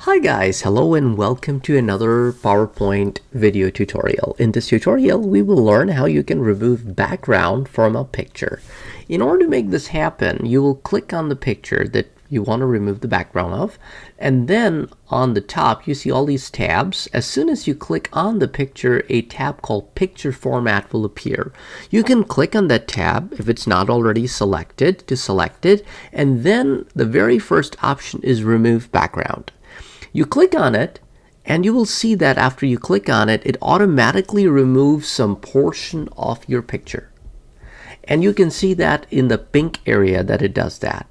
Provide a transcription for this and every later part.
Hi guys, hello and welcome to another PowerPoint video tutorial. In this tutorial, we will learn how you can remove background from a picture. In order to make this happen, you will click on the picture that you want to remove the background of, and then on the top you see all these tabs. As soon as you click on the picture, a tab called Picture Format will appear. You can click on that tab if it's not already selected to select it, and then the very first option is Remove Background. You click on it and you will see that after you click on it, it automatically removes some portion of your picture. And you can see that in the pink area that it does that.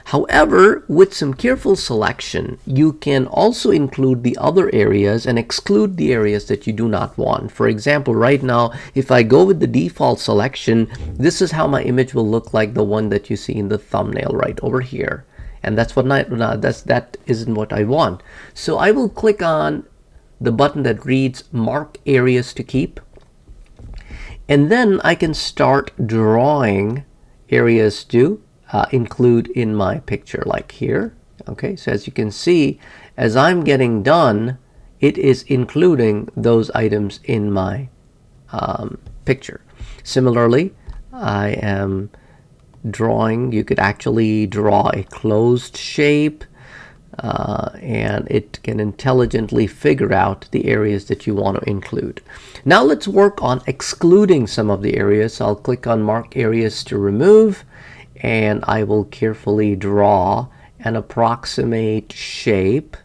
However, with some careful selection, you can also include the other areas and exclude the areas that you do not want. For example, right now, if I go with the default selection, this is how my image will look like, the one that you see in the thumbnail right over here. And that's what that isn't what I want. So I will click on the button that reads Mark Areas to Keep. And then I can start drawing areas to include in my picture, like here. Okay, so as you can see, as I'm getting done, it is including those items in my picture. Similarly, I am drawing. You could actually draw a closed shape and it can intelligently figure out the areas that you want to include. Now let's work on excluding some of the areas. So I'll click on Mark Areas to Remove, and I will carefully draw an approximate shape,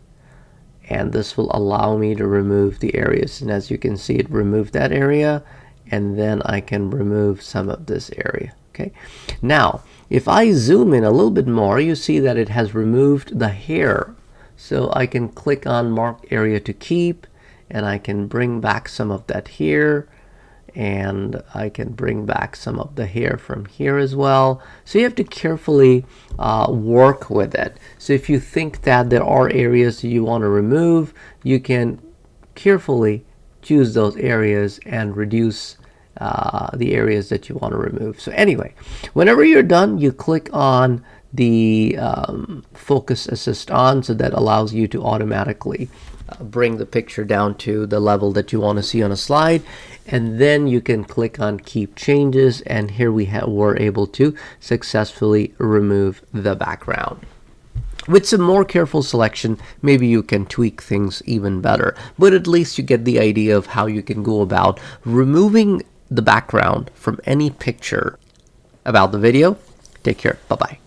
and this will allow me to remove the areas. And as you can see, it removed that area, and then I can remove some of this area. Okay. Now, if I zoom in a little bit more, you see that it has removed the hair. So I can click on Mark Area to Keep, and I can bring back some of that here, and I can bring back some of the hair from here as well. So you have to carefully work with it. So if you think that there are areas you want to remove, you can carefully choose those areas and reduce the areas that you want to remove. So anyway, whenever you're done, you click on the focus assist on, so that allows you to automatically bring the picture down to the level that you want to see on a slide, and then you can click on Keep Changes, and here we're able to successfully remove the background. With some more careful selection, maybe you can tweak things even better, but at least you get the idea of how you can go about removing the background from any picture. About the video, take care. Bye-bye.